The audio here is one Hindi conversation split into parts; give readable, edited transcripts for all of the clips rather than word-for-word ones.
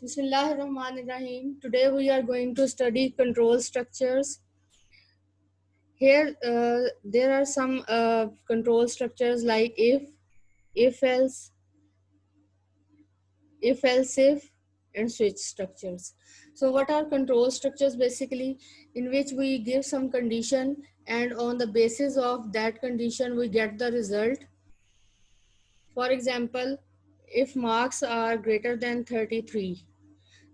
Bismillahirrahmanirrahim. Today we are going to study control structures. Here there are some control structures like if else, if else if, and switch structures. So what are control structures? Basically, in which we give some condition and on the basis of that condition we get the result. For example, if marks are greater than 33,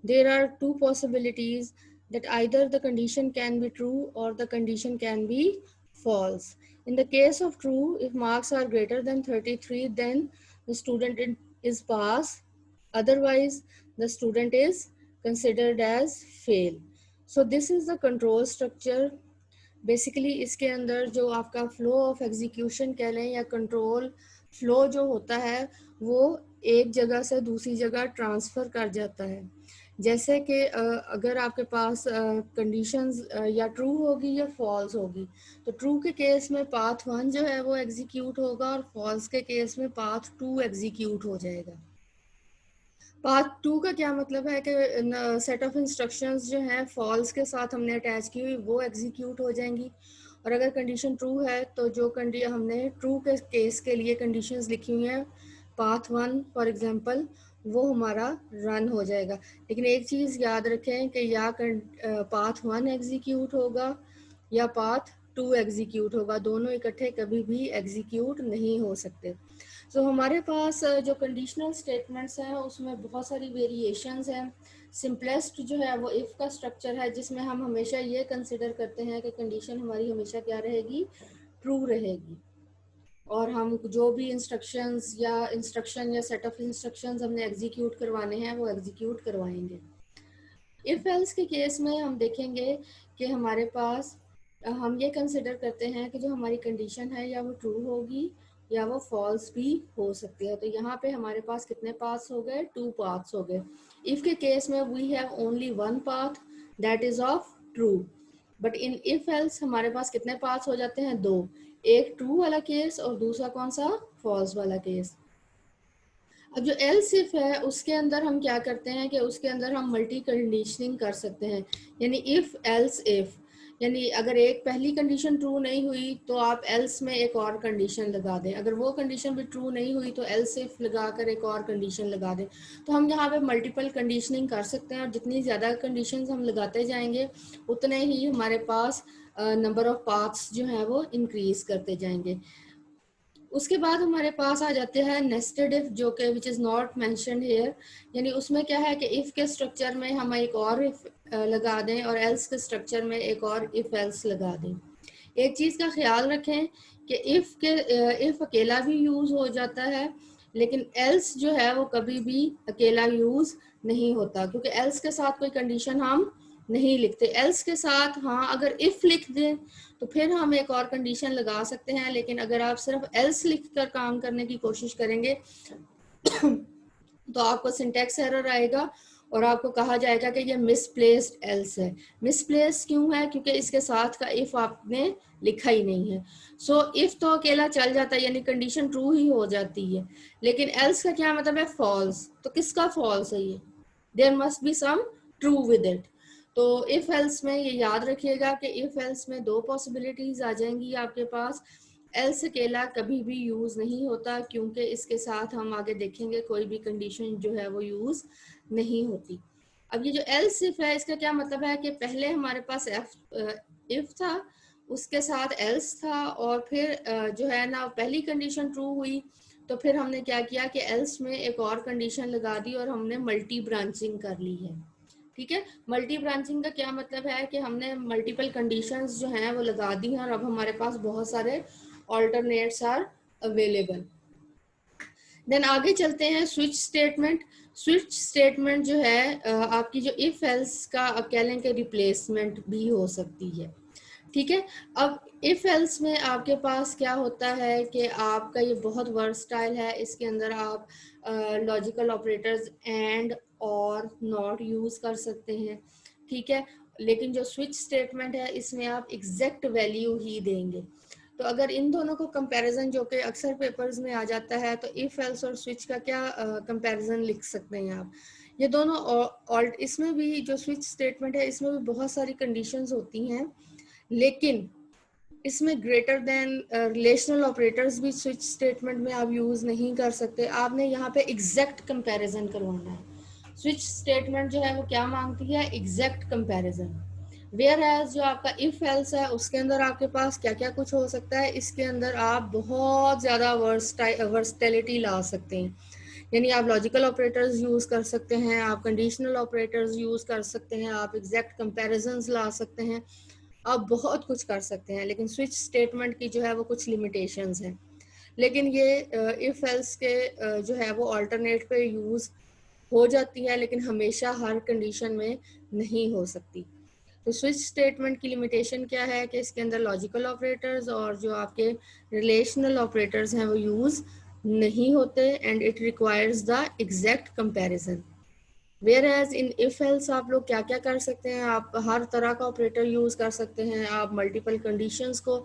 there are two possibilities that either the condition can be true or the condition can be false. In the case of true, if marks are greater than 33, then the student is pass. Otherwise, the student is considered as fail. So this is the control structure. Basically इसके अंदर जो आपका फ्लो ऑफ एग्जीक्यूशन कह लें या कंट्रोल फ्लो जो होता है वो एक जगह से दूसरी जगह ट्रांसफ़र कर जाता है। जैसे कि अगर आपके पास कंडीशंस या ट्रू होगी या फॉल्स होगी, तो ट्रू के केस में पाथ 1 जो है वो एग्जीक्यूट होगा और फॉल्स के केस में पाथ 2 एग्जीक्यूट हो जाएगा। पार्ट 2 का क्या मतलब है कि सेट ऑफ इंस्ट्रक्शंस जो हैं फॉल्स के साथ हमने अटैच की हुई वो एग्जीक्यूट हो जाएंगी, और अगर कंडीशन ट्रू है तो जो हमने ट्रू के केस के लिए कंडीशंस लिखी हुई हैं पाथ 1 फॉर एग्जांपल, वो हमारा रन हो जाएगा। लेकिन एक चीज़ याद रखें कि या पाथ 1 एग्जीक्यूट होगा या पाथ 2 एग्जीक्यूट होगा, दोनों इकट्ठे कभी भी एग्जीक्यूट नहीं हो सकते। तो हमारे पास जो कंडीशनल स्टेटमेंट्स हैं उसमें बहुत सारी वेरिएशंस हैं। सिंपलेस्ट जो है वो इफ़ का स्ट्रक्चर है, जिसमें हम हमेशा ये कंसिडर करते हैं कि कंडीशन हमारी हमेशा क्या रहेगी, ट्रू रहेगी, और हम जो भी इंस्ट्रक्शन या सेट ऑफ इंस्ट्रक्शंस हमने एग्जीक्यूट करवाने हैं वो एग्जीक्यूट करवाएंगे। इफ एल्स के केस में हम देखेंगे कि हमारे पास हम ये कंसिडर करते हैं कि जो हमारी कंडीशन है या वो ट्रू होगी या वो फॉल्स भी हो सकती है। तो यहाँ पे हमारे पास कितने पाथ्स हो गए, 2 पाथ्स हो गए। इफ के केस में we have only 1 path that is of true, but in if else हमारे पास कितने पाथ्स हो जाते हैं, 2, एक ट्रू वाला केस और दूसरा कौन सा, फॉल्स वाला केस। अब जो एल्स इफ है उसके अंदर हम क्या करते हैं कि उसके अंदर हम मल्टी कंडीशनिंग कर सकते हैं, यानी इफ एल्स इफ, यानी अगर एक पहली कंडीशन ट्रू नहीं हुई तो आप एल्स में एक और कंडीशन लगा दें, अगर वो कंडीशन भी ट्रू नहीं हुई तो एल्स इफ लगाकर एक और कंडीशन लगा दें। तो हम यहाँ पे मल्टीपल कंडीशनिंग कर सकते हैं, और जितनी ज़्यादा कंडीशंस हम लगाते जाएंगे उतने ही हमारे पास नंबर ऑफ पाथ्स जो हैं वो इंक्रीज करते जाएंगे। उसके बाद हमारे पास आ जाते हैं नेस्टेड इफ, जो कि which is not mentioned here, यानी उसमें क्या है कि इफ़ के स्ट्रक्चर में हम एक और इफ लगा दें और एल्स के स्ट्रक्चर में एक और इफ एल्स लगा दें। एक चीज़ का ख्याल रखें कि इफ़ अकेला भी यूज़ हो जाता है, लेकिन एल्स जो है वो कभी भी अकेला यूज़ नहीं होता, क्योंकि एल्स के साथ कोई कंडीशन हम नहीं लिखते। एल्स के साथ हाँ अगर इफ़ लिख दें तो फिर हम एक और कंडीशन लगा सकते हैं, लेकिन अगर आप सिर्फ एल्स लिख कर काम करने की कोशिश करेंगे तो आपको सिंटैक्स एरर आएगा और आपको कहा जाएगा कि ये मिसप्लेस्ड एल्स है। मिसप्लेस क्यों है, क्योंकि इसके साथ का इफ आपने लिखा ही नहीं है। सो इफ तो अकेला चल जाता है, यानी कंडीशन ट्रू ही हो जाती है, लेकिन एल्स का क्या मतलब है, फॉल्स। तो किसका फॉल्स है ये, there must be some true with it. तो इफ एल्स में ये याद रखिएगा कि इफ एल्स में 2 पॉसिबिलिटीज आ जाएंगी आपके पास। एल्स अकेला कभी भी यूज नहीं होता, क्योंकि इसके साथ हम आगे देखेंगे कोई भी कंडीशन जो है वो यूज नहीं होती। अब ये जो एल्स इफ है इसका क्या मतलब है कि पहले हमारे पास इफ था, उसके साथ एल्स था, और फिर जो है ना पहली कंडीशन ट्रू हुई तो फिर हमने क्या किया कि एल्स में एक और कंडीशन लगा दी और हमने मल्टी ब्रांचिंग कर ली है। ठीक है, मल्टी ब्रांचिंग का क्या मतलब है कि हमने मल्टीपल कंडीशंस जो हैं वो लगा दी हैं और अब हमारे पास बहुत सारे ऑल्टरनेट्स आर अवेलेबल। देन आगे चलते हैं स्विच स्टेटमेंट। स्विच स्टेटमेंट जो है आपकी जो इफ एल्स का अब कह लें कि रिप्लेसमेंट भी हो सकती है। ठीक है, अब इफ एल्स में आपके पास क्या होता है कि आपका ये बहुत वर्सटाइल है, इसके अंदर आप लॉजिकल ऑपरेटर्स एंड और नॉट यूज कर सकते हैं। ठीक है, लेकिन जो स्विच स्टेटमेंट है इसमें आप एग्जैक्ट वैल्यू ही देंगे। तो अगर इन दोनों को कंपैरिजन जो कि अक्सर पेपर्स में आ जाता है, तो इफ एल्स और स्विच का क्या कंपैरिजन लिख सकते हैं आप। ये दोनों ऑल्ट, इसमें भी जो स्विच स्टेटमेंट है इसमें भी बहुत सारी कंडीशंस होती हैं, लेकिन इसमें ग्रेटर देन रिलेशनल ऑपरेटर्स भी स्विच स्टेटमेंट में आप यूज नहीं कर सकते। आपने यहाँ पे एग्जैक्ट कंपैरिजन करवाना है। स्विच स्टेटमेंट जो है वो क्या मांगती है, एग्जैक्ट कंपैरिजन। वेयर एज जो आपका इफ एल्स है उसके अंदर आपके पास क्या क्या कुछ हो सकता है, इसके अंदर आप बहुत ज्यादा वर्सटैलिटी ला सकते हैं। यानी आप लॉजिकल ऑपरेटर्स यूज कर सकते हैं, आप कंडीशनल ऑपरेटर्स यूज कर सकते हैं, आप एग्जैक्ट कंपैरिजंस ला सकते हैं, आप बहुत कुछ कर सकते हैं। लेकिन स्विच स्टेटमेंट की जो है वो कुछ लिमिटेशंस हैं। लेकिन ये इफ एल्स के जो है वो अल्टरनेट पे यूज हो जाती है, लेकिन हमेशा हर कंडीशन में नहीं हो सकती। तो स्विच स्टेटमेंट की लिमिटेशन क्या है कि इसके अंदर लॉजिकल ऑपरेटर्स और जो आपके रिलेशनल ऑपरेटर्स हैं वो यूज नहीं होते, and it requires the exact comparison. Whereas in if else आप लोग क्या क्या कर सकते हैं, आप हर तरह का ऑपरेटर यूज कर सकते हैं, आप मल्टीपल कंडीशंस को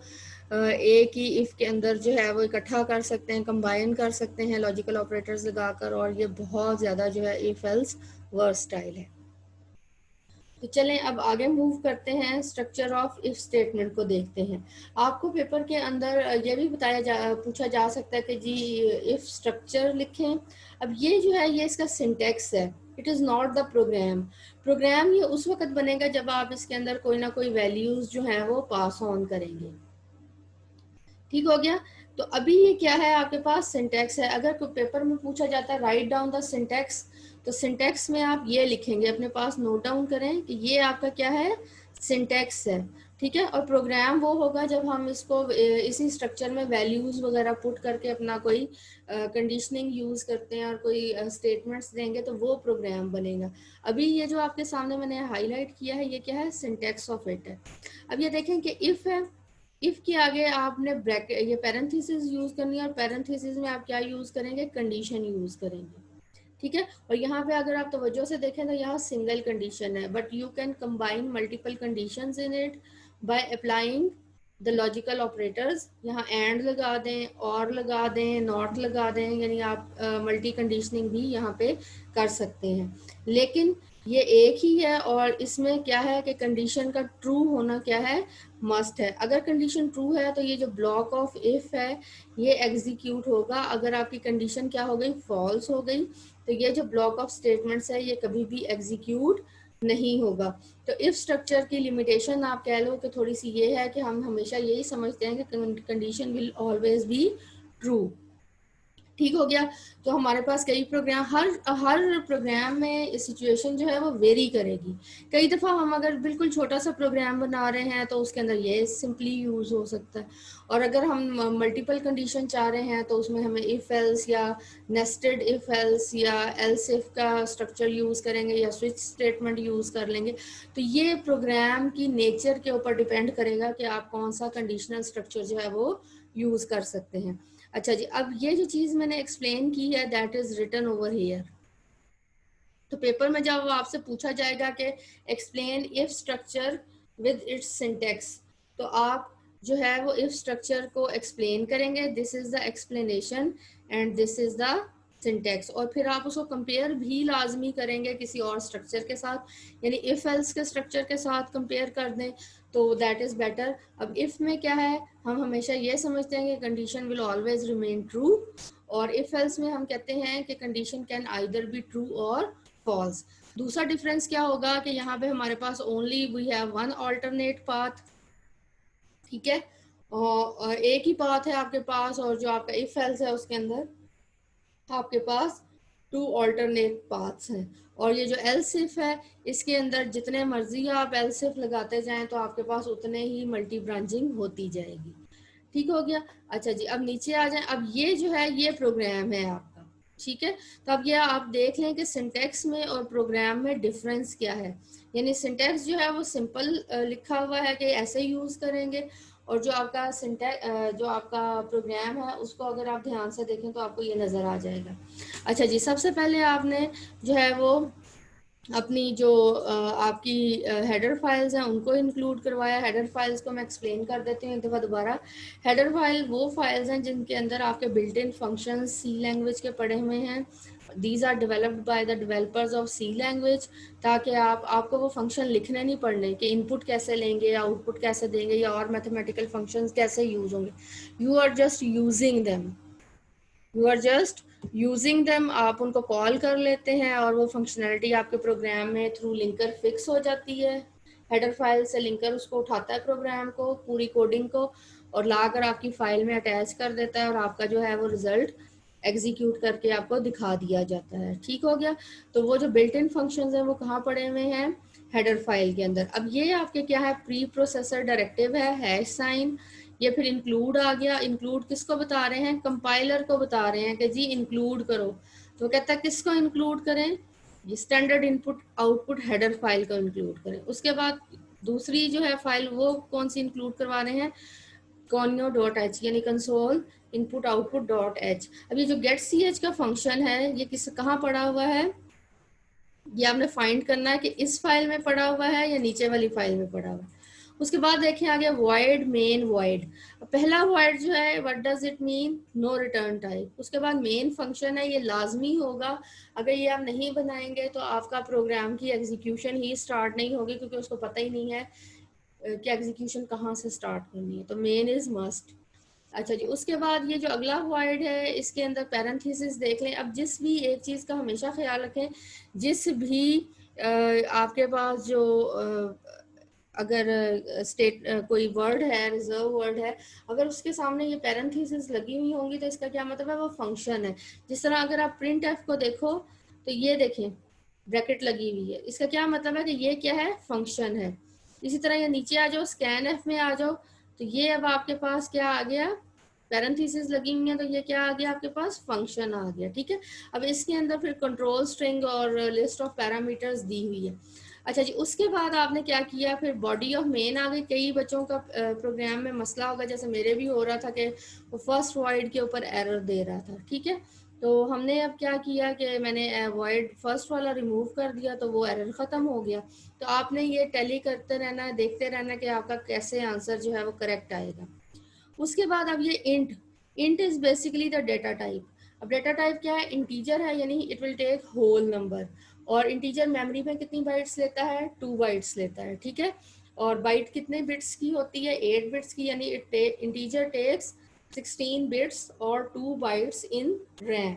एक ही इफ के अंदर जो है वो इकट्ठा कर सकते हैं, कंबाइन कर सकते हैं लॉजिकल ऑपरेटर्स लगाकर, और ये बहुत ज्यादा जो है इफ एल्स वर्सटाइल है। तो चलें अब आगे मूव करते हैं, स्ट्रक्चर ऑफ इफ स्टेटमेंट को देखते हैं। आपको पेपर के अंदर ये भी पूछा जा सकता है कि जी इफ स्ट्रक्चर लिखें। अब ये जो है ये इसका सिंटेक्स है, it is not the program. Program ये उस वक्त बनेगा जब आप इसके अंदर कोई ना कोई वैल्यूज जो है वो पास ऑन करेंगे। ठीक हो गया। तो अभी ये क्या है, आपके पास सिंटेक्स है। अगर कोई पेपर में पूछा जाता है राइट डाउन द सिंटेक्स, तो सिंटेक्स में आप ये लिखेंगे, अपने पास नोट डाउन करें कि ये आपका क्या है, सिंटेक्स है। ठीक है। और प्रोग्राम वो होगा जब हम इसको इसी स्ट्रक्चर में वैल्यूज वगैरह पुट करके अपना कोई कंडीशनिंग यूज करते हैं और कोई स्टेटमेंट्स देंगे, तो वो प्रोग्राम बनेगा। अभी ये जो आपके सामने मैंने हाईलाइट किया है ये क्या है, सिंटेक्स ऑफ इट है। अब ये देखें कि इफ है, इफ के आगे आपने ब्रैकेट ये पैरेंथेसिस यूज करनी है, और पैरेंथेसिस में आप क्या यूज करेंगे, कंडीशन यूज करेंगे। ठीक है। और यहाँ पे अगर आप तवज्जो से देखें तो यहाँ सिंगल कंडीशन है, but you can combine multiple conditions in it by applying the logical operators. यहाँ एंड लगा दें, और लगा दें, नॉट लगा दें, यानी आप मल्टी कंडीशनिंग भी यहाँ पे कर सकते हैं। लेकिन ये एक ही है, और इसमें क्या है कि कंडीशन का ट्रू होना क्या है, मस्ट है। अगर कंडीशन ट्रू है तो ये जो ब्लॉक ऑफ इफ है ये एग्जीक्यूट होगा। अगर आपकी कंडीशन क्या हो गई, फॉल्स हो गई, तो ये जो ब्लॉक ऑफ स्टेटमेंट्स है ये कभी भी एग्जीक्यूट नहीं होगा। तो इफ स्ट्रक्चर की लिमिटेशन आप कह लो कि थोड़ी सी ये है कि हम हमेशा यही समझते हैं कि condition will always be true. ठीक हो गया। तो हमारे पास कई प्रोग्राम, हर प्रोग्राम में सिचुएशन जो है वो वेरी करेगी। कई दफ़ा हम अगर बिल्कुल छोटा सा प्रोग्राम बना रहे हैं तो उसके अंदर ये सिंपली यूज़ हो सकता है, और अगर हम मल्टीपल कंडीशन चाह रहे हैं तो उसमें हमें इफ एल्स या नेस्टेड इफ एल्स या एल्स इफ का स्ट्रक्चर यूज़ करेंगे या स्विच स्टेटमेंट यूज़ कर लेंगे। तो ये प्रोग्राम की नेचर के ऊपर डिपेंड करेगा कि आप कौन सा कंडीशनल स्ट्रक्चर जो है वो यूज़ कर सकते हैं। अच्छा जी, अब ये जो चीज मैंने एक्सप्लेन की है that is written over here. तो पेपर में जब आपसे पूछा जाएगा कि explain if structure with its syntax, तो आप जो है वो इफ स्ट्रक्चर को एक्सप्लेन करेंगे, this is the explanation and this is the syntax. और फिर आप उसको कंपेयर भी लाजमी करेंगे किसी और स्ट्रक्चर के साथ, यानी इफ एल्स के स्ट्रक्चर के साथ कंपेयर कर दें तो दैट इज बेटर। अब इफ में क्या है, हम हमेशा ये समझते हैं कि condition will always remain true, और इफ एल्स में हम कहते हैं कि condition can either be true और फॉल्स। दूसरा डिफरेंस क्या होगा कि यहाँ पे हमारे पास only we have one alternate path. ठीक है। और एक ही पाथ है आपके पास, और जो आपका इफ एल्स है उसके अंदर आपके पास टू ऑल्टरनेट पाथ्स हैं। और ये जो एल्सिफ है इसके अंदर जितने मर्जी आप एल्सिफ लगाते जाएं तो आपके पास उतने ही मल्टी ब्रांचिंग होती जाएगी। ठीक हो गया। अच्छा जी, अब नीचे आ जाएं। अब ये जो है ये प्रोग्राम है आपका। ठीक है। तो अब ये आप देख लें कि सिंटेक्स में और प्रोग्राम में डिफरेंस क्या है। यानी सिंटेक्स जो है वो सिंपल लिखा हुआ है कि ऐसे यूज करेंगे, और जो आपका जो आपका प्रोग्राम है उसको अगर आप ध्यान से देखें तो आपको ये नजर आ जाएगा। अच्छा जी, सबसे पहले आपने जो है वो अपनी जो आपकी हेडर फाइल्स हैं उनको इंक्लूड करवाया। हेडर फाइल्स को मैं एक्सप्लेन कर देती हूँ एक दफ़ा दोबारा। हेडर फाइल वो फाइल्स हैं जिनके अंदर आपके built in functions C language के पड़े हुए हैं। These are developed by the developers of C language, ताकि आपको वो फंक्शन लिखने नहीं पड़ने कि इनपुट कैसे लेंगे या आउटपुट कैसे देंगे या और मैथमेटिकल फंक्शंस कैसे यूज होंगे। You are just using them, you are just using them. आप उनको कॉल कर लेते हैं और वो फंक्शनैलिटी आपके प्रोग्राम में थ्रू लिंकर फिक्स हो जाती है। हेडर फाइल से लिंकर उसको उठाता है प्रोग्राम को, पूरी कोडिंग को, और लाकर आपकी फाइल में अटैच कर देता है और आपका जो है वो रिजल्ट एग्जीक्यूट करके आपको दिखा दिया जाता है। ठीक हो गया। तो वो जो बिल्ट इन फंक्शंस हैं वो कहाँ पड़े हुए हैं? हेडर फाइल के अंदर। अब ये आपके क्या है? प्री प्रोसेसर डायरेक्टिव है, हैश साइन, ये फिर इंक्लूड आ गया। इंक्लूड किसको बता रहे हैं? कंपाइलर को बता रहे हैं कि जी इंक्लूड करो। तो कहता है किसको इंक्लूड करें? ये standard input output header file को इंक्लूड करें। उसके बाद दूसरी जो है फाइल वो कौन सी इंक्लूड करवा रहे हैं? conio.h, यानी console input output dot H. अब ये जो गेट सी एच का फंक्शन है ये किस कहाँ पड़ा हुआ है? ये आपने फाइंड करना है कि इस फाइल में पड़ा हुआ है या नीचे वाली फाइल में पड़ा हुआ है। उसके बाद देखिए आ गया void main void। पहला void जो है what does it mean? No return type. उसके बाद मेन फंक्शन है, ये लाजमी होगा। अगर ये आप नहीं बनाएंगे तो आपका प्रोग्राम की एग्जीक्यूशन ही स्टार्ट नहीं होगी, क्योंकि उसको पता ही नहीं है कि एग्जीक्यूशन कहाँ से स्टार्ट करनी है। तो मेन इज मस्ट। अच्छा जी, उसके बाद ये जो अगला वर्ड है इसके अंदर पैरेंथेसिस देख लें। अब जिस भी एक चीज़ का हमेशा ख्याल रखें, जिस भी आपके पास जो अगर स्टेट कोई वर्ड है, रिजर्व वर्ड है, अगर उसके सामने ये पैरेंथेसिस लगी हुई होंगी तो इसका क्या मतलब है? वो फंक्शन है। जिस तरह अगर आप प्रिंट एफ को देखो तो ये देखें ब्रैकेट लगी हुई है, इसका क्या मतलब है कि ये क्या है? फंक्शन है। इसी तरह ये नीचे आ जाओ, स्कैन एफ में आ जाओ, तो ये अब आपके पास क्या आ गया? पैरेंथेसिस लगी हुई है, तो ये क्या आ गया आपके पास? फंक्शन आ गया। ठीक है। अब इसके अंदर फिर कंट्रोल स्ट्रिंग और लिस्ट ऑफ पैरामीटर्स दी हुई है। अच्छा जी, उसके बाद आपने क्या किया? फिर बॉडी ऑफ मेन आ गई। कई बच्चों का प्रोग्राम में मसला होगा, जैसे मेरे भी हो रहा था कि वो फर्स्ट वॉइड के ऊपर एरर दे रहा था। ठीक है। तो हमने अब क्या किया कि मैंने वॉइड फर्स्ट वाला रिमूव कर दिया, तो वो एरर ख़त्म हो गया। तो आपने ये टैली करते रहना है, देखते रहना है कि आपका कैसे आंसर जो है वो करेक्ट आएगा। उसके बाद अब ये int is basically the data type. अब डेटा टाइप क्या है? इंटीजर है, यानी it will take whole number. और इंटीजर मेमोरी में कितनी बाइट्स लेता है? 2 बाइट्स लेता है। ठीक है। और बाइट कितने बिट्स की होती है? 8 बिट्स की, यानी इंटीजर टेक्स 16 बिट्स और 2 बाइट्स इन रैम।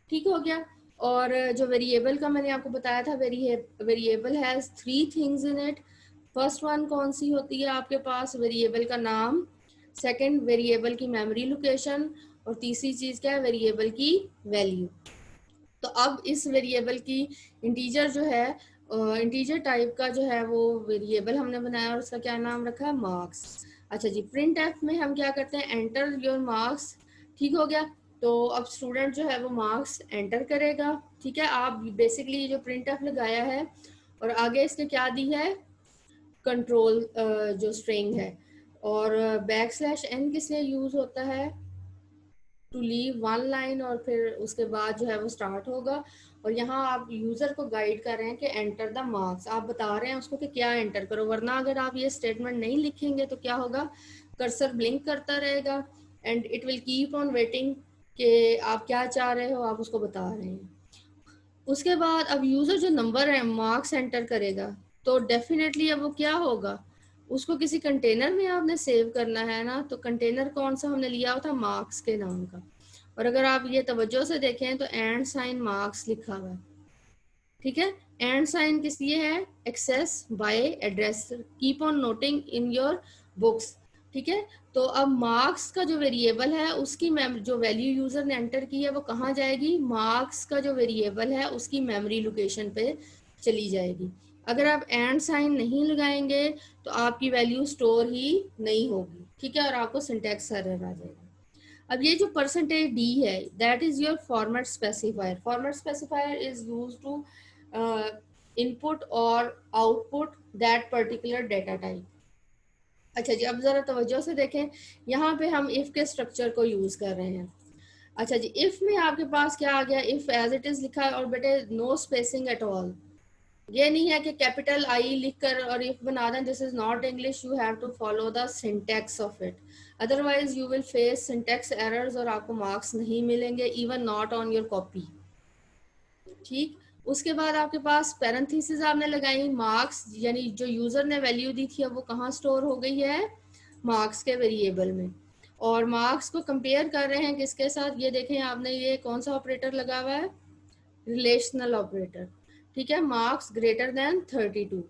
ठीक हो गया। और जो वेरिएबल का मैंने आपको बताया था, variable has 3 things in it. First one कौन सी होती है आपके पास? वेरिएबल का नाम। सेकंड, वेरिएबल की मेमोरी लोकेशन। और तीसरी चीज क्या है? वेरिएबल की वैल्यू। तो अब इस वेरिएबल की इंटीजर जो है, इंटीजर टाइप का जो है वो वेरिएबल हमने बनाया और उसका क्या नाम रखा है? मार्क्स। अच्छा जी, प्रिंट एफ में हम क्या करते हैं? Enter your marks. ठीक हो गया। तो अब स्टूडेंट जो है वो मार्क्स एंटर करेगा। ठीक है। आप बेसिकली जो प्रिंट एफ लगाया है और आगे इसके क्या दी है? कंट्रोल जो स्ट्रिंग है। और बैक स्लैश एन किस लिए यूज होता है? टू लीव वन लाइन, और फिर उसके बाद जो है वो स्टार्ट होगा। और यहाँ आप यूजर को गाइड कर रहे हैं कि एंटर द मार्क्स। आप बता रहे हैं उसको कि क्या एंटर करो, वरना अगर आप ये स्टेटमेंट नहीं लिखेंगे तो क्या होगा? कर्सर ब्लिंक करता रहेगा and it will keep on waiting कि आप क्या चाह रहे हो, आप उसको बता रहे हैं। उसके बाद अब यूजर जो नंबर है मार्क्स एंटर करेगा, तो डेफिनेटली अब वो क्या होगा? उसको किसी कंटेनर में आपने सेव करना है ना, तो कंटेनर कौन सा हमने लिया हुआ था? मार्क्स के नाम का। और अगर आप ये तवज्जो से देखें तो एंड साइन मार्क्स लिखा हुआ है। ठीक है। एंड साइन किस लिए है? Access by address, keep on noting in your books. ठीक है। तो अब मार्क्स का जो वेरिएबल है उसकी जो वैल्यू यूजर ने एंटर की है वो कहाँ जाएगी? मार्क्स का जो वेरिएबल है उसकी मेमोरी लोकेशन पे चली जाएगी। अगर आप एंड साइन नहीं लगाएंगे तो आपकी वैल्यू स्टोर ही नहीं होगी। ठीक है। और आपको सिंटैक्स एरर आ जाएगा। अब ये जो परसेंटेज डी है, that is your format specifier. Format specifier is use to input और output that particular data type. अच्छा जी, अब जरा तवज्जो से देखें, यहाँ पे हम इफ के स्ट्रक्चर को यूज कर रहे हैं। अच्छा जी, इफ में आपके पास क्या आ गया? इफ एज इट इज लिखा है और बेटे नो स्पेसिंग एट ऑल। ये नहीं है कि कैपिटल आई लिखकर और इफ बना दें, this is not English, you have to follow the syntax of it, otherwise you will face syntax errors और आपको मार्क्स नहीं मिलेंगे, even not on your copy. ठीक, उसके बाद आपके पास पैरेंथेसिस आपने लगाई, मार्क्स यानी जो यूजर ने वैल्यू दी थी अब वो कहाँ स्टोर हो गई है, मार्क्स के वेरिएबल में। और मार्क्स को कंपेयर कर रहे हैं किसके साथ, ये देखें आपने ये कौन सा ऑपरेटर लगा हुआ है, रिलेशनल ऑपरेटर। ठीक है, मार्क्स ग्रेटर देन 32।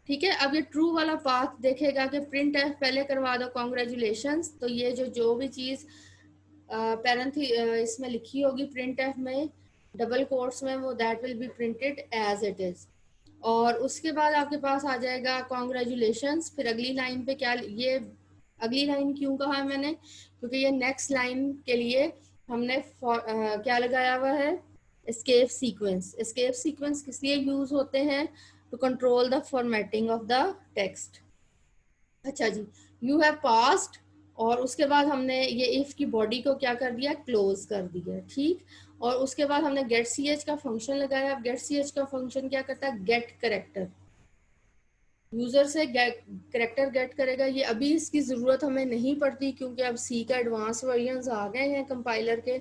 ठीक है, अब ये ट्रू वाला पाथ देखेगा कि प्रिंट एफ पहले करवा दो कॉन्ग्रेचुलेशंस, तो ये जो भी चीज पैरेंथी इसमें लिखी होगी प्रिंट एफ में डबल कोट्स में, वो that will be printed as it is. और उसके बाद आपके पास आ जाएगा कॉन्ग्रेचुलेशंस। फिर अगली लाइन पे क्या, ये अगली लाइन क्यों कहा है मैंने, क्योंकि ये नेक्स्ट लाइन के लिए हमने क्या लगाया हुआ है, एस्केप सीक्वेंस। एस्केप सीक्वेंस किस लिए यूज होते हैं, to control the formatting of the text. अच्छा जी, यू हैव पास्ड, और उसके बाद हमने ये इफ की बॉडी को क्या कर दिया, क्लोज कर दिया। ठीक, और उसके बाद हमने गेट सी एच का फंक्शन लगाया। अब गेट सी एच का फंक्शन क्या करता है, गेट करेक्टर, यूजर से करेक्टर गेट करेगा। ये अभी इसकी जरूरत हमें नहीं पड़ती क्योंकि अब सी का एडवांस वर्जन आ गए हैं कंपाइलर के,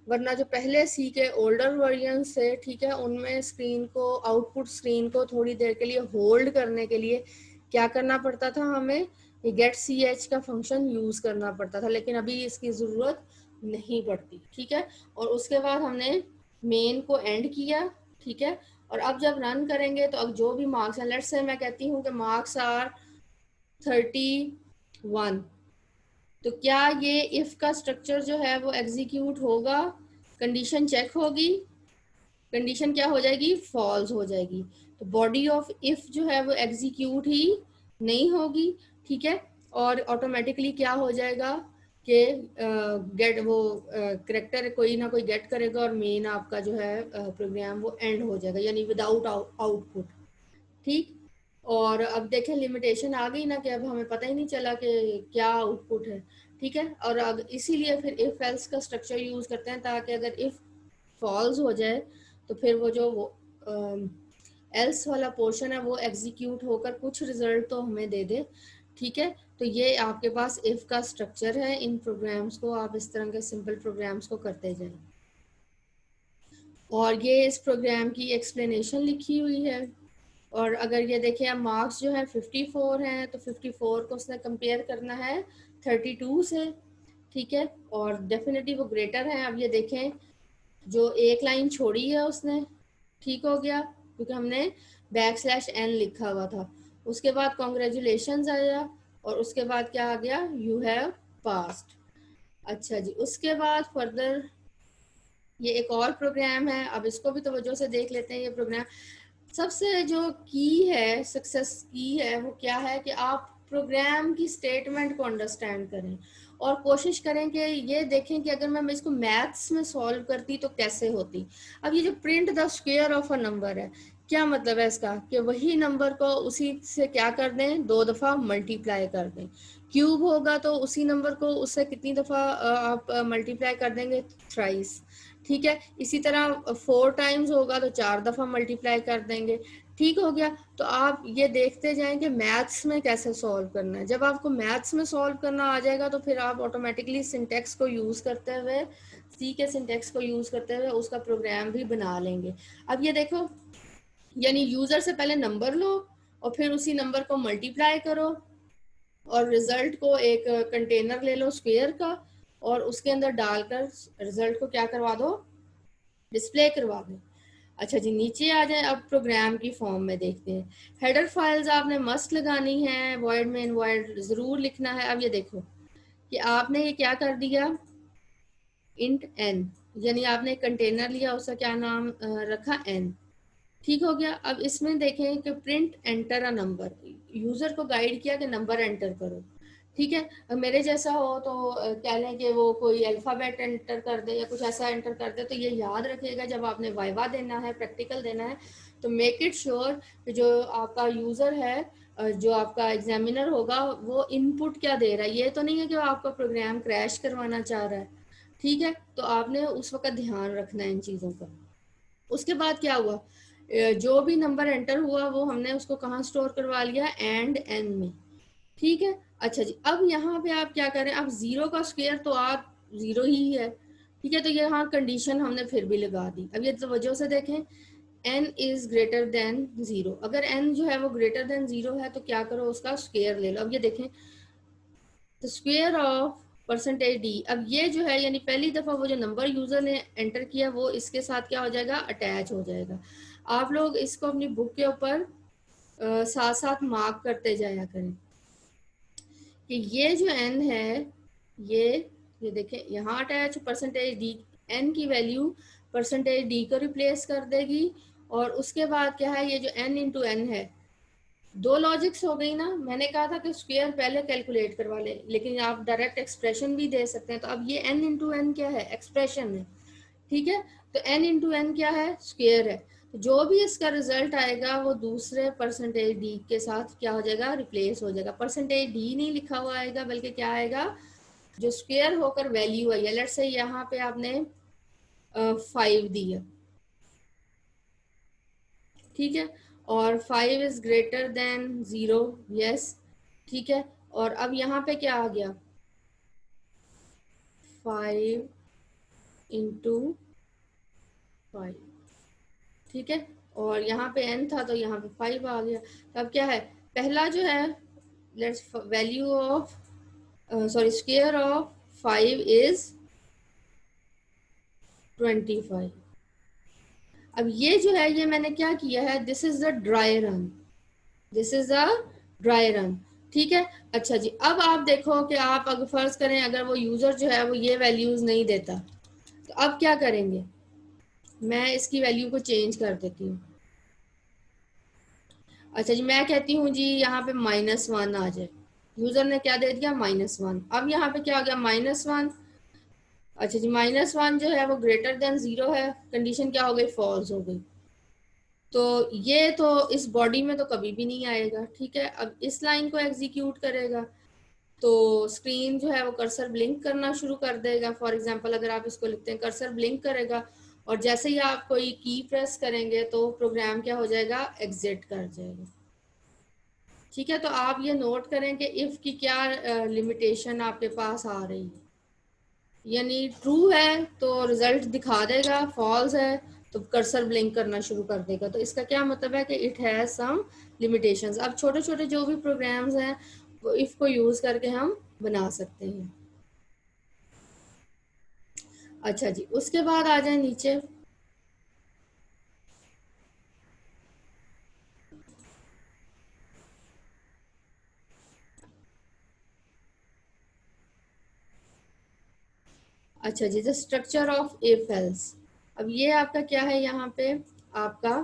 वरना जो पहले सी के ओल्डर वर्जन से, ठीक है, उनमें स्क्रीन को, आउटपुट स्क्रीन को थोड़ी देर के लिए होल्ड करने के लिए क्या करना पड़ता था, हमें ये गेट सी एच का फंक्शन यूज करना पड़ता था, लेकिन अभी इसकी जरूरत नहीं पड़ती। ठीक है, और उसके बाद हमने मेन को एंड किया। ठीक है, और अब जब रन करेंगे तो अब जो भी मार्क्स हैं, लेट्स से मैं कहती हूँ कि मार्क्स आर 31, तो क्या ये इफ का स्ट्रक्चर जो है वो एग्जीक्यूट होगा, कंडीशन चेक होगी, कंडीशन क्या हो जाएगी, फॉल्स हो जाएगी, तो बॉडी ऑफ इफ जो है वो एग्जीक्यूट ही नहीं होगी। ठीक है, और ऑटोमेटिकली क्या हो जाएगा कि गेट वो करेक्टर कोई ना कोई गेट करेगा और मेन आपका जो है प्रोग्राम वो एंड हो जाएगा, यानी विदाउट आउटपुट। ठीक, और अब देखें लिमिटेशन आ गई ना कि अब हमें पता ही नहीं चला कि क्या आउटपुट है। ठीक है, और अब इसीलिए फिर इफ एल्स का स्ट्रक्चर यूज करते हैं, ताकि अगर इफ फॉल्स हो जाए तो फिर वो जो एल्स वाला पोर्शन है वो एग्जीक्यूट होकर कुछ रिजल्ट तो हमें दे दे। ठीक है, तो ये आपके पास इफ का स्ट्रक्चर है। इन प्रोग्राम्स को आप इस तरह के सिंपल प्रोग्राम्स को करते जाएं, और ये इस प्रोग्राम की एक्सप्लेनेशन लिखी हुई है। और अगर ये देखें अब मार्क्स जो है 54 हैं, तो 54 को उसने कंपेयर करना है 32 से। ठीक है, और डेफिनेटली वो ग्रेटर है। अब ये देखें जो एक लाइन छोड़ी है उसने, ठीक हो गया क्योंकि हमने \n लिखा हुआ था। उसके बाद कॉन्ग्रेचुलेशंस आया, और उसके बाद क्या आ गया, यू हैव पास्ड। अच्छा जी, उसके बाद फर्दर ये एक और प्रोग्राम है, अब इसको भी तवज्जो से देख लेते हैं। ये प्रोग्राम सबसे जो की है, सक्सेस की है, वो क्या है कि आप प्रोग्राम की स्टेटमेंट को अंडरस्टैंड करें और कोशिश करें कि ये देखें कि अगर मैं इसको मैथ्स में सॉल्व करती तो कैसे होती। अब ये जो print the square of a number है, क्या मतलब है इसका, कि वही नंबर को उसी से क्या कर दें, 2 दफ़ा मल्टीप्लाई कर दें। क्यूब होगा तो उसी नंबर को उससे कितनी दफ़ा आप मल्टीप्लाई कर देंगे, थ्राइस। ठीक है, इसी तरह 4 टाइम्स होगा तो 4 दफ़ा मल्टीप्लाई कर देंगे। ठीक हो गया, तो आप ये देखते जाएं कि मैथ्स में कैसे सॉल्व करना है। जब आपको मैथ्स में सॉल्व करना आ जाएगा तो फिर आप ऑटोमेटिकली सिंटेक्स को यूज़ करते हुए, सी के सिंटेक्स को यूज़ करते हुए उसका प्रोग्राम भी बना लेंगे। अब ये देखो, यानी यूज़र से पहले नंबर लो और फिर उसी नंबर को मल्टीप्लाई करो और रिजल्ट को एक कंटेनर ले लो स्क्वायर का, और उसके अंदर डालकर रिजल्ट को क्या करवा दो, डिस्प्ले करवा दो। अच्छा जी, नीचे आ जाए, अब प्रोग्राम की फॉर्म में देखते हैं। हेडर फाइल्स आपने मस्ट लगानी है, वॉइड में इनवॉइड जरूर लिखना है। अब ये देखो कि आपने ये क्या कर दिया, इंट n, यानी आपने कंटेनर लिया, उसका क्या नाम रखा, n। ठीक हो गया, अब इसमें देखें कि print enter a number, user को गाइड किया कि नंबर एंटर करो। ठीक है, अब मेरे जैसा हो तो कह लें कि वो कोई अल्फ़ाबेट एंटर कर दे या कुछ ऐसा एंटर कर दे, तो ये याद रखिएगा जब आपने वाइवा देना है, प्रैक्टिकल देना है, तो मेक इट श्योर कि जो आपका यूज़र है, जो आपका एग्जामिनर होगा, वो इनपुट क्या दे रहा है। ये तो नहीं है कि वो आपका प्रोग्राम क्रैश करवाना चाह रहा है। ठीक है, तो आपने उस वक्त ध्यान रखना है इन चीज़ों का। उसके बाद क्या हुआ, जो भी नंबर एंटर हुआ वो हमने उसको कहाँ स्टोर करवा लिया, एंड एन में। ठीक है। अच्छा जी, अब यहाँ पे आप क्या करें, अब जीरो का स्क्वायर तो आप जीरो ही है। ठीक है, तो यहाँ कंडीशन हमने फिर भी लगा दी। अब ये तवज्जो से देखें, n is greater than zero. अगर n जो है वो ग्रेटर देन जीरो है तो क्या करो, उसका स्क्वायर ले लो। अब ये देखें, the square of percentage D, अब ये जो है यानी पहली दफा वो जो नंबर यूजर ने एंटर किया वो इसके साथ क्या हो जाएगा, अटैच हो जाएगा। आप लोग इसको अपनी बुक के ऊपर साथ साथ मार्क करते जाया करें कि ये जो n है, ये ये देखें यहाँ अटैच परसेंटेज डी, n की वैल्यू परसेंटेज डी को रिप्लेस कर देगी। और उसके बाद क्या है, ये जो n इंटू एन है, दो लॉजिक्स हो गई ना। मैंने कहा था कि स्क्वायर पहले कैलकुलेट करवा ले, लेकिन आप डायरेक्ट एक्सप्रेशन भी दे सकते हैं। तो अब ये n इंटू एन क्या है, एक्सप्रेशन है। ठीक है, तो n इंटू एन क्या है, स्क्वायर है। तो जो भी इसका रिजल्ट आएगा वो दूसरे परसेंटेज डी के साथ क्या हो जाएगा, रिप्लेस हो जाएगा। परसेंटेज डी नहीं लिखा हुआ आएगा, बल्कि क्या आएगा, जो स्क्वायर होकर वैल्यू आई है। लेट्स से यहाँ पे आपने 5 दिया, ठीक है, और 5 इज ग्रेटर देन 0, यस, ठीक है। और अब यहाँ पे क्या आ गया, 5 इंटू 5, ठीक है, और यहाँ पे n था तो यहाँ पे 5 आ गया। तो अब क्या है, पहला जो है, let's value of sorry square of 5 is 25। अब ये जो है, ये मैंने क्या किया है, this is the dry run, this is a dry run. ठीक है। अच्छा जी, अब आप देखो कि आप अगर फर्ज करें अगर वो यूजर जो है वो ये वैल्यूज नहीं देता, तो अब क्या करेंगे, मैं इसकी वैल्यू को चेंज कर देती हूँ। अच्छा जी, मैं कहती हूँ जी यहाँ पे -1 आ जाए। यूजर ने क्या दे दिया, -1। अब यहाँ पे क्या आ गया, -1। अच्छा जी, -1 जो है वो ग्रेटर देन 0 है, कंडीशन क्या हो गई, फॉल्स हो गई। तो ये तो इस बॉडी में तो कभी भी नहीं आएगा। ठीक है, अब इस लाइन को एग्जीक्यूट करेगा तो स्क्रीन जो है वो कर्सर ब्लिंक करना शुरू कर देगा। फॉर एग्जांपल अगर आप इसको लिखते हैं, कर्सर ब्लिंक करेगा और जैसे ही आप कोई की प्रेस करेंगे तो प्रोग्राम क्या हो जाएगा, एग्जिट कर जाएगा। ठीक है, तो आप ये नोट करें कि इफ की क्या लिमिटेशन आपके पास आ रही है। यानी ट्रू है तो रिजल्ट दिखा देगा, फॉल्स है तो कर्सर ब्लिंक करना शुरू कर देगा। तो इसका क्या मतलब है कि इट हैज सम लिमिटेशंस। अब छोटे छोटे जो भी प्रोग्राम्स हैं वो इफ को यूज करके हम बना सकते हैं। अच्छा जी, उसके बाद आ जाए नीचे। अच्छा जी, the structure of if else. अब ये आपका क्या है, यहाँ पे आपका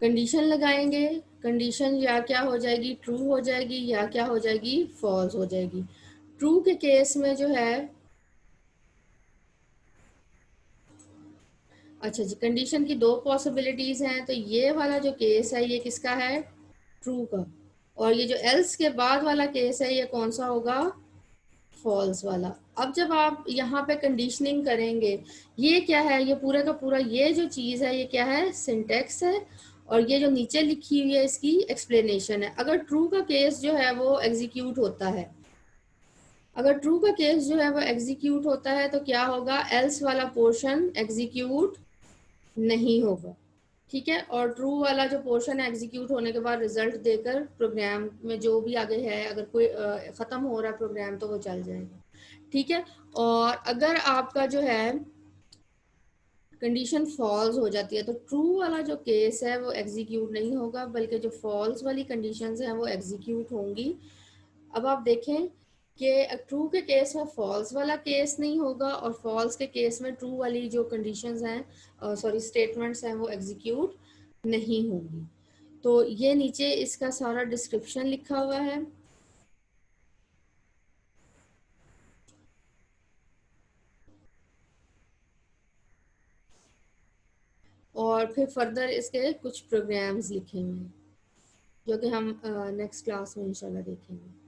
कंडीशन लगाएंगे। कंडीशन या क्या हो जाएगी, ट्रू हो जाएगी, या क्या हो जाएगी, फॉल्स हो जाएगी। ट्रू के केस में जो है, अच्छा जी, कंडीशन की दो पॉसिबिलिटीज हैं। तो ये वाला जो केस है ये किसका है, ट्रू का। और ये जो एल्स के बाद वाला केस है ये कौन सा होगा, फॉल्स वाला। अब जब आप यहाँ पे कंडीशनिंग करेंगे, ये क्या है, ये पूरा का पूरा ये जो चीज़ है ये क्या है, सिंटेक्स है। और ये जो नीचे लिखी हुई है इसकी एक्सप्लेनेशन है। अगर ट्रू का केस जो है वो एग्जीक्यूट होता है, अगर ट्रू का केस जो है वो एग्जीक्यूट होता है तो क्या होगा, एल्स वाला पोर्शन एग्जीक्यूट नहीं होगा। ठीक है, और ट्रू वाला जो पोर्शन है एग्जीक्यूट होने के बाद रिजल्ट देकर प्रोग्राम में जो भी आगे है, अगर कोई ख़त्म हो रहा है प्रोग्राम तो वो चल जाएगा। ठीक है, और अगर आपका जो है कंडीशन फॉल्स हो जाती है तो ट्रू वाला जो केस है वो एग्जीक्यूट नहीं होगा, बल्कि जो फॉल्स वाली कंडीशंस हैं वो एग्जीक्यूट होंगी। अब आप देखें कि ट्रू के केस में फॉल्स वाला केस नहीं होगा और फॉल्स के केस में ट्रू वाली जो कंडीशंस हैं, सॉरी स्टेटमेंट्स हैं, वो एग्जीक्यूट नहीं होंगी। तो ये नीचे इसका सारा डिस्क्रिप्शन लिखा हुआ है। और फिर फर्दर इसके कुछ प्रोग्राम्स लिखे हुए हैं जो कि हम नेक्स्ट क्लास में इंशाल्लाह देखेंगे।